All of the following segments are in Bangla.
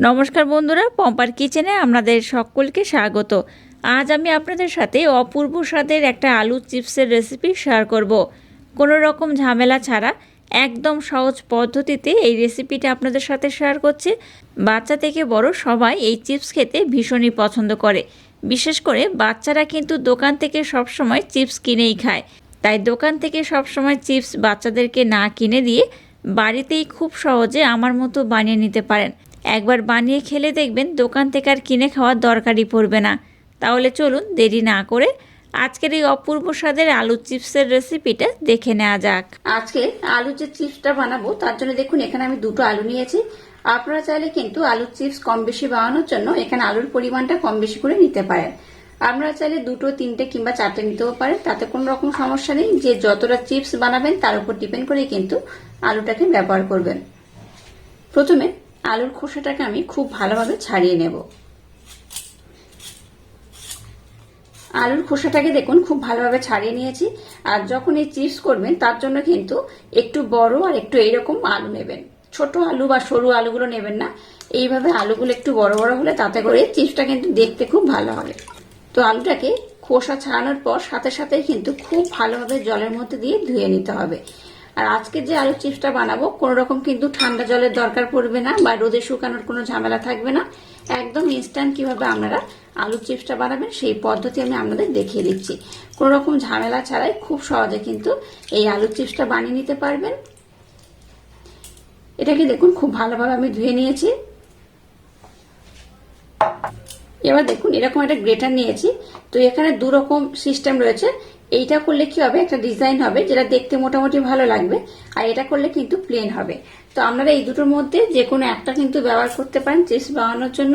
নমস্কার বন্ধুরা, পম্পার কিচেনে আপনাদের সকলকে স্বাগত। আজ আমি আপনাদের সাথে অপূর্ব স্বাদের একটা আলু চিপসের রেসিপি শেয়ার করব। কোনো রকম ঝামেলা ছাড়া একদম সহজ পদ্ধতিতে এই রেসিপিটা আপনাদের সাথে শেয়ার করছি। বাচ্চা থেকে বড় সবাই এই চিপস খেতে ভীষণই পছন্দ করে। বিশেষ করে বাচ্চারা কিন্তু দোকান থেকে সবসময় চিপস কিনেই খায়। তাই দোকান থেকে সবসময় চিপস বাচ্চাদেরকে না কিনে দিয়ে বাড়িতেই খুব সহজে আমার মতো বানিয়ে নিতে পারেন। একবার বানিয়ে খেলে দেখবেন দোকান থেকে আর কিনে খাওয়ার দরকারই পড়বে না। তাহলে চলুন দেরি না করে আজকের এই অপূর্ব স্বাদের আলু চিপসের রেসিপিটা দেখে নেওয়া যাক। আজকে আলু যে চিপসটা বানাবো তার জন্য দেখুন এখানে আমি দুটো আলু নিয়েছি। আপনারা চাইলে কিন্তু আলুর চিপস কম বেশি বানানোর জন্য এখানে আলুর পরিমাণটা কম বেশি করে নিতে পারেন। আপনারা চাইলে দুটো, তিনটে কিংবা চারটে নিতেও পারেন, তাতে কোনো রকম সমস্যা নেই। যে যতটা চিপস বানাবেন তার উপর ডিপেন্ড করে কিন্তু আলুটাকে ব্যবহার করবেন। প্রথমে আলুর খোসাটাকে আমি খুব ভালোভাবে ছাড়িয়ে নেব। আলুর খোসাটাকে দেখুন খুব ভালোভাবে ছাড়িয়ে নিয়েছি। আর যখন এই চিপস করবেন তার জন্য কিন্তু একটু বড় আর একটু এইরকম আলু নেবেন। ছোট আলু বা সরু আলুগুলো নেবেন না, এইভাবে আলুগুলো একটু বড় বড় হলে তাতে করে চিপসটা কিন্তু দেখতে খুব ভালো হবে। তো আলুটাকে খোসা ছাড়ানোর পর সাথে সাথেই কিন্তু খুব ভালোভাবে জলের মধ্যে দিয়ে ধুয়ে নিতে হবে। আর আজকে যে আলু চিপসটা বানাবো কোনো রকম কিন্তু ঠান্ডা জলের দরকার পড়বে না বা রোদে শুকানোর কোনো ঝামেলা থাকবে না। একদম ইনস্ট্যান্ট কিভাবে আপনারা আলু চিপসটা বানাবেন সেই পদ্ধতি আমি আপনাদের দেখিয়ে দিচ্ছি। কোনো রকম ঝামেলা ছাড়াই খুব সহজে কিন্তু এই আলু চিপসটা বানিয়ে নিতে পারবেন। এটাকে দেখুন খুব ভালোভাবে আমি ধুয়ে নিয়েছি। এবার দেখুন এরকম একটা গ্রেটার নিয়েছি। তো এখানে দু রকম সিস্টেম রয়েছে। এইটা করলে কি হবে, একটা ডিজাইন হবে যেটা দেখতে মোটামুটি ভালো লাগবে, আর এটা করলে কিন্তু প্লেন হবে। তো আপনারা এই দুটোর মধ্যে যে কোনো একটা কিন্তু ব্যবহার করতে পারেন চিপস বানানোর জন্য।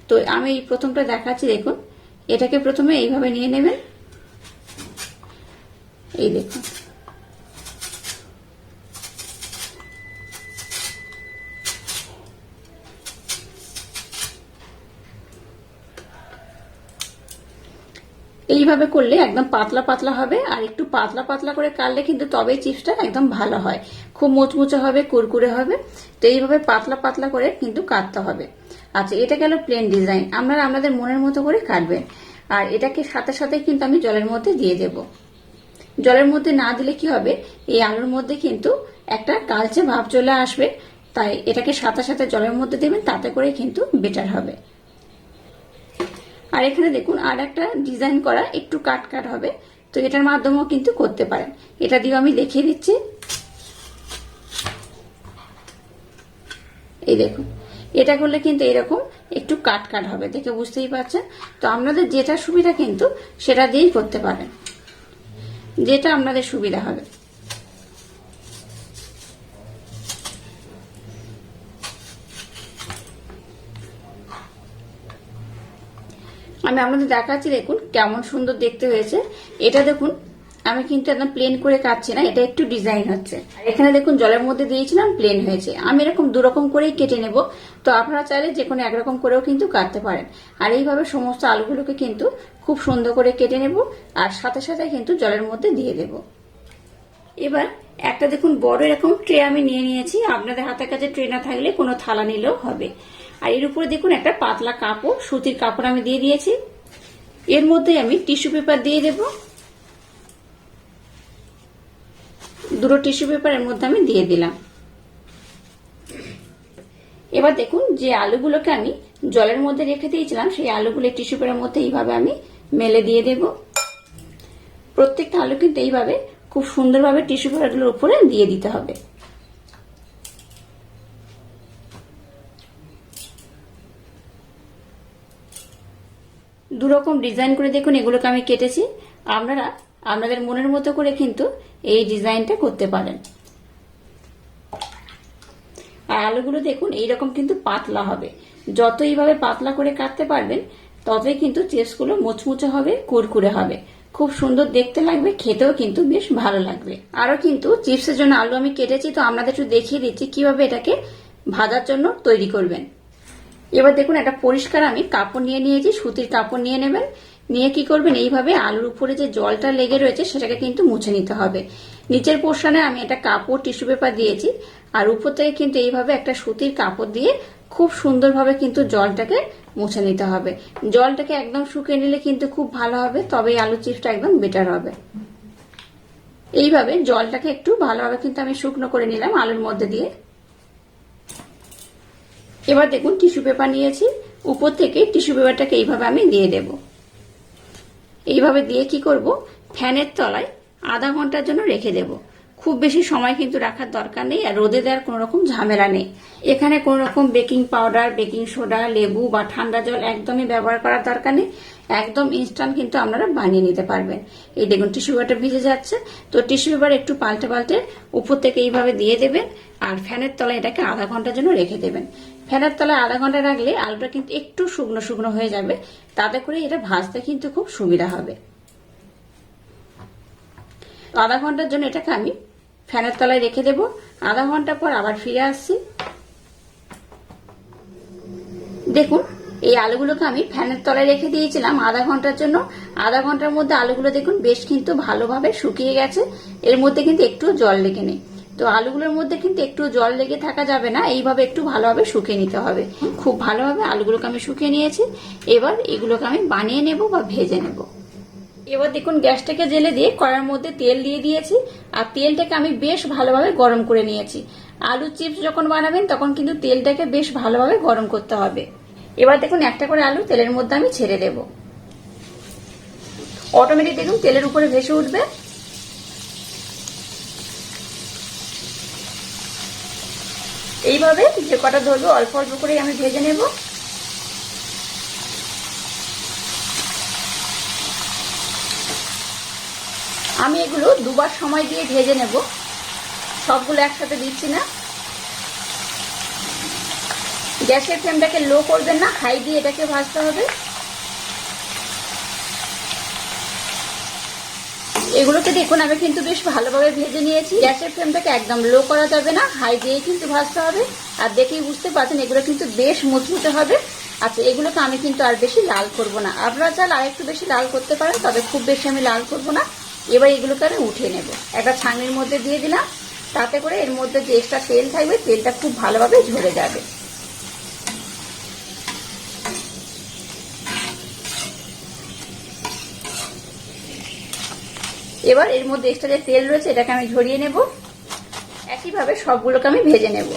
তো আমি এই প্রথমটা দেখাচ্ছি। দেখুন এটাকে প্রথমে এইভাবে নিয়ে নেবেন। এই দেখুন এইভাবে করলে একদম পাতলা পাতলা হবে, আর একটু পাতলা পাতলা করে কাটলে কিন্তু তবেই চিপসটা একদম ভালো হয়, খুব মুচমুচে হবে, কুরকুরে হবে। তো এইভাবে পাতলা পাতলা করে কিন্তু কাটতে হবে। আচ্ছা, এটা গেল প্লেন ডিজাইন। আপনারা আপনাদের মনের মতো করে কাটবেন। আর এটাকে সাথে সাথে কিন্তু আমি জলের মধ্যে দিয়ে দেব। জলের মধ্যে না দিলে কি হবে, এই আলুর মধ্যে কিন্তু একটা কালচে ভাব চলে আসবে। তাই এটাকে সাথে সাথে জলের মধ্যে দেবেন, তাতে করে কিন্তু বেটার হবে। আর এখানে দেখুন আর একটা ডিজাইন করা একটু কাট কাট হবে, তো এটার মাধ্যমেও কিন্তু করতে পারেন। এটা দিয়ে আমি দেখিয়ে দিচ্ছি। এই দেখুন এটা করলে কিন্তু এরকম একটু কাট কাট হবে, দেখে বুঝতেই পারছেন। তো আপনাদের যেটা সুবিধা কিন্তু সেটা দিয়েই করতে পারেন, যেটা আপনাদের সুবিধা হবে। আমি আপনাদের দেখাচ্ছি, দেখুন কেমন সুন্দর দেখতে হয়েছে। এটা দেখুন আমি কিন্তু একদম প্লেন করে কাটছি না, এটা একটু ডিজাইন হচ্ছে। আর এখানে দেখুন জলের মধ্যে দিয়েছিলাম, প্লেন হয়েছে। আমি এরকম দুরকম করেই কেটে নেব। তো আপনারা চাইলে যে কোনো একরকম করেও কিন্তু কাটতে পারেন। আর এইভাবে সমস্ত আলুগুলোকে কিন্তু খুব সুন্দর করে কেটে নেব, আর সাথে সাথে কিন্তু জলের মধ্যে দিয়ে দেব। এবার একটা দেখুন বড় এরকম ট্রে আমি নিয়ে নিয়েছি। আপনাদের হাতের কাছে ট্রে না থাকলে কোনো থালা নিলেও হবে। আর এর উপরে দেখুন একটা পাতলা কাপড়, সুতির কাপড় আমি দিয়ে দিয়েছি। এর মধ্যে আমি টিস্যু পেপার দিয়ে দেব। দুটো টিস্যু পেপার এর মধ্যে আমি দিয়ে দিলাম। এবার দেখুন যে আলুগুলোকে আমি জলের মধ্যে রেখে দিয়েছিলাম সেই আলুগুলো টিস্যু পেপারের মধ্যে এইভাবে আমি মেলে দিয়ে দেব। প্রত্যেকটা আলু কিন্তু এইভাবে খুব সুন্দরভাবে টিস্যু পেপারগুলোর উপরে দিয়ে দিতে হবে। দুরকম ডিজাইন করে দেখুন এগুলোকে আমি কেটেছি। আপনারা আপনাদের মনের মতো করে কিন্তু এই ডিজাইনটা করতে পারেন। আর আলুগুলো দেখুন এইরকম কিন্তু পাতলা হবে। যত এইভাবে পাতলা করে কাটতে পারবেন ততই কিন্তু চিপসগুলো মুচমুচে হবে, কুরকুরে হবে, খুব সুন্দর দেখতে লাগবে, খেতেও কিন্তু বেশ ভালো লাগবে। আরো কিন্তু চিপসের জন্য আলু আমি কেটেছি, তো আপনাদের একটু দেখিয়ে দিচ্ছি কিভাবে এটাকে ভাজার জন্য তৈরি করবেন। এবার দেখুন একটা পরিষ্কার আমি কাপড় নিয়ে নিয়েছি, সুতির কাপড় নিয়ে নেবেন। নিয়ে কি করবেন, এইভাবে আলুর উপরে যে জলটা লেগে রয়েছে সেটাকে কিন্তু মুছে নিতে হবে। নিচের পোর্শনে আমি একটা কাপড় টিস্যু পেপার দিয়েছি, আর উপর থেকে কিন্তু এইভাবে একটা সুতির কাপড় দিয়ে খুব সুন্দরভাবে কিন্তু জলটাকে মুছে নিতে হবে। জলটাকে একদম শুকিয়ে নিলে কিন্তু খুব ভালো হবে, তবে আলু চিপসটা একদম বেটার হবে। এইভাবে জলটাকে একটু ভালোভাবে কিন্তু আমি শুকনো করে নিলাম আলুর মধ্যে দিয়ে। এবার দেখুন টিস্যু পেপার নিয়েছি, উপর থেকে টিস্যু পেপারটাকে এইভাবে আমি দিয়ে দেব। এইভাবে দিয়ে কি করব, ফ্যানের তলায় আধা ঘন্টার জন্য রেখে দেব। খুব বেশি সময় কিন্তু রাখার দরকার নেই, আর রোদে দেওয়ার কোনো রকম ঝামেলা নেই। এখানে কোনো রকম বেকিং পাউডার, বেকিং সোডা, লেবু বা ঠান্ডা জল একদমই ব্যবহার করার দরকার নেই। একদম ইনস্ট্যান্ট কিন্তু আপনারা বানিয়ে নিতে পারবেন। এই দেখুন টিস্যু পেপারটা ভিজে যাচ্ছে, তো টিস্যু পেপার একটু পাল্টে পাল্টে উপর থেকে এইভাবে দিয়ে দেবেন, আর ফ্যানের তলায় এটাকে আধা ঘন্টার জন্য রেখে দেবেন। ফ্যানের তলায় আধা ঘন্টা রাখলে আলুটা কিন্তু একটু শুকনো শুকনো হয়ে যাবে, তাতে করে এটা ভাজতে কিন্তু খুব সুবিধা হবে। আধা ঘন্টার জন্য এটাকে আমি ফ্যানের তলায় রেখে দেব। আধা ঘন্টা পর আবার ফিরে আসছি। দেখুন এই আলুগুলোকে আমি ফ্যানের তলায় রেখে দিয়েছিলাম আধা ঘন্টার জন্য। আধা ঘন্টার মধ্যে আলুগুলো দেখুন বেশ কিন্তু ভালোভাবে শুকিয়ে গেছে, এর মধ্যে কিন্তু একটু জল লেগে নেই। তো আলুগুলোর মধ্যে কিন্তু একটু জল লেগে থাকা যাবে না, এইভাবে একটু ভালোভাবে শুকিয়ে নিতে হবে। খুব ভালোভাবে আলুগুলোকে আমি শুকিয়ে নিয়েছি। এবার এগুলোকে আমি বানিয়ে নেব বা ভেজে নেব। এবার দেখুন গ্যাসটাকে জেলে দিয়ে কড়াইয়ের মধ্যে তেল দিয়ে দিয়েছি, আর তেলটাকে আমি বেশ ভালোভাবে গরম করে নিয়েছি। আলু চিপস যখন বানাবেন তখন কিন্তু তেলটাকে বেশ ভালোভাবে গরম করতে হবে। এবার দেখুন একটা করে আলু তেলের মধ্যে আমি ছেড়ে দেব। অটোমেটিক দেখুন তেলের উপরে ভেসে উঠবে। এইভাবে যে কটা ধরবে অল্প অল্প করে আমি ভেজে নেব। আমি এগুলো দুবার সময় দিয়ে ভেজে নেব, সবগুলো একসাথে দিচ্ছি না। গ্যাসের ফ্লেমটাকে লো করবেন না, হাই দিয়ে এটাকে ভাজতে হবে। এগুলোকে দেখুন আমি কিন্তু বেশ ভালোভাবে ভেজে নিয়েছি। গ্যাসের ফ্লেমটাকে একদম লো করা যাবে না, হাই দিয়ে কিন্তু ভাজতে হবে। আর দেখেই বুঝতে পারছেন এগুলো কিন্তু বেশ মুচমুচে হবে। আচ্ছা এগুলোকে আমি কিন্তু আর বেশি লাল করব না, আপনারা চাইলে আর একটু বেশি লাল করতে পারেন, তবে খুব বেশি আমি লাল করব না। এবার এগুলোকে আমি উঠিয়ে নেব, একটা ছাঁকনির মধ্যে দিয়ে দিলাম, তাতে করে এর মধ্যে যে এক্সট্রা তেল থাকবে তেলটা খুব ভালোভাবে ঝরে যাবে। এবার এর মধ্যে এক্সট্রা যে তেল রয়েছে এটাকে আমি ঝরিয়ে নেব। একইভাবে সবগুলোকে আমি ভেজে নেব।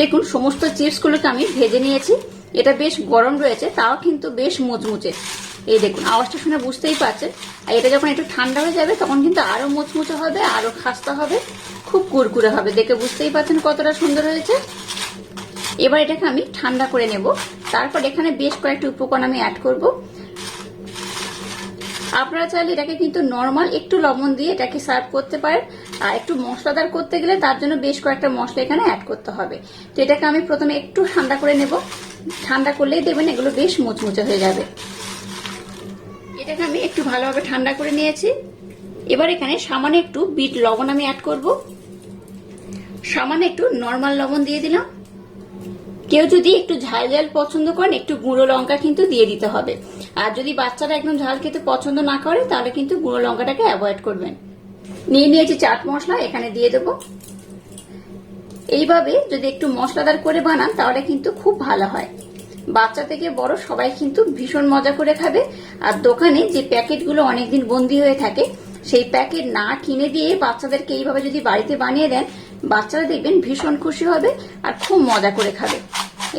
দেখুন সমস্ত চিপসগুলোকে আমি ভেজে নিয়েছি। এটা বেশ গরম রয়েছে, তাও কিন্তু বেশ মুচমুচে। এই দেখুন আওয়াজটা শুনে বুঝতেই পারছেন। আর এটা যখন একটু ঠান্ডা হয়ে যাবে তখন কিন্তু আরো মুচমুচে হবে, আরো খাস্তা হবে, খুব কুরকুরে হবে। দেখে বুঝতেই পারছেন কতটা সুন্দর হয়েছে। এবার এটাকে আমি ঠান্ডা করে নেব। তারপর এখানে বেশ কয়েকটা উপকরণ আমি অ্যাড করব। আপনারা চাইলে এটাকে কিন্তু নর্মাল একটু লবণ দিয়ে এটাকে সার্ভ করতে পারেন, আর একটু মশলাদার করতে গেলে তার জন্য বেশ কয়েকটা মশলা এখানে অ্যাড করতে হবে। তো এটাকে আমি প্রথমে একটু ঠান্ডা করে নেব। ঠান্ডা করলেই দেখবেন এগুলো বেশ মুচমুচে হয়ে যাবে। এটাকে আমি একটু ভালোভাবে ঠান্ডা করে নিয়েছি। এবার এখানে সামান্য একটু বিট লবণ আমি অ্যাড করব। সামান্য একটু নর্মাল লবণ দিয়ে দিলাম। কেউ যদি একটু ঝাল ঝাল পছন্দ করেন একটু গুঁড়ো লঙ্কা কিন্তু দিয়ে দিতে হবে, আর যদি বাচ্চারা একদম ঝাল খেতে পছন্দ না করে তাহলে কিন্তু গুঁড়ো লঙ্কাটাকে অ্যাভয়েড করবেন। নিয়ে নিয়েছি চাট মশলা, এখানে দিয়ে দেবো। এইভাবে যদি একটু মশলাদার করে বানান তাহলে কিন্তু খুব ভালো হয়। বাচ্চা থেকে বড় সবাই কিন্তু ভীষণ মজা করে খাবে। আর দোকানে যে প্যাকেটগুলো অনেকদিন বন্দি হয়ে থাকে সেই প্যাকেট না কিনে দিয়ে বাচ্চাদেরকে এইভাবে যদি বাড়িতে বানিয়ে দেন, বাচ্চারা দেখবেন ভীষণ খুশি হবে আর খুব মজা করে খাবে।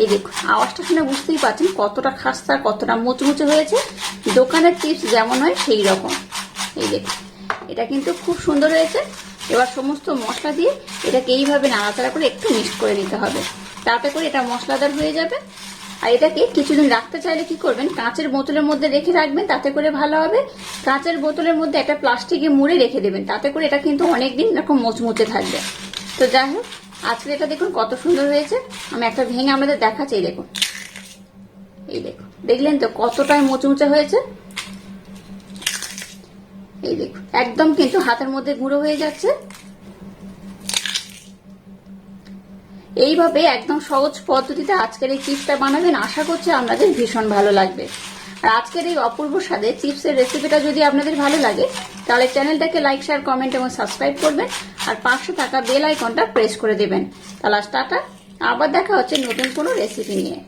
এই দেখুন আওয়াজটা শুনে বুঝতেই পারছেন কতটা খাস্তা, কতটা মুচমুচে হয়েছে। দোকানের চিপস যেমন হয় সেই রকম। এই দেখুন এটা কিন্তু খুব সুন্দর হয়েছে। এবার সমস্ত মশলা দিয়ে এটাকে এইভাবে নাড়াচাড়া করে একটু মিক্সড করে নিতে হবে, তাতে করে এটা মশলাদার হয়ে যাবে। আর এটাকে কিছুদিন রাখতে চাইলে কি করবেন, কাঁচের বোতলের মধ্যে রেখে রাখবেন, তাতে করে ভালো হবে। কাঁচের বোতলের মধ্যে একটা প্লাস্টিকে মুড়ে রেখে দেবেন, তাতে করে এটা কিন্তু অনেকদিন এরকম মুচমুচে থাকবে। তো যাই হোক আজকে এটা দেখুন কত সুন্দর হয়েছে। আমি একটা ভেঙে আমাদের দেখাচ্ছি। এই দেখুন, এই দেখুন, দেখলেন তো কতটাই মুচমুচে হয়েছে। এই দেখুন একদম কিন্তু হাতের মধ্যে গুঁড়ো হয়ে যাচ্ছে। এইভাবে একদম সহজ পদ্ধতিতে আজকের এই চিপসটা বানাবেন, আশা করছি আপনাদের ভীষণ ভালো লাগবে। আর আজকের এই অপূর্ব স্বাদের চিপসের রেসিপিটা যদি আপনাদের ভালো লাগে তাহলে চ্যানেলটাকে লাইক, শেয়ার, কমেন্ট এবং সাবস্ক্রাইব করবেন আর পাশে থাকা বেল আইকনটা প্রেস করে দেবেন। তাহলে টাটা, আবার দেখা হচ্ছে নতুন কোনো রেসিপি নিয়ে।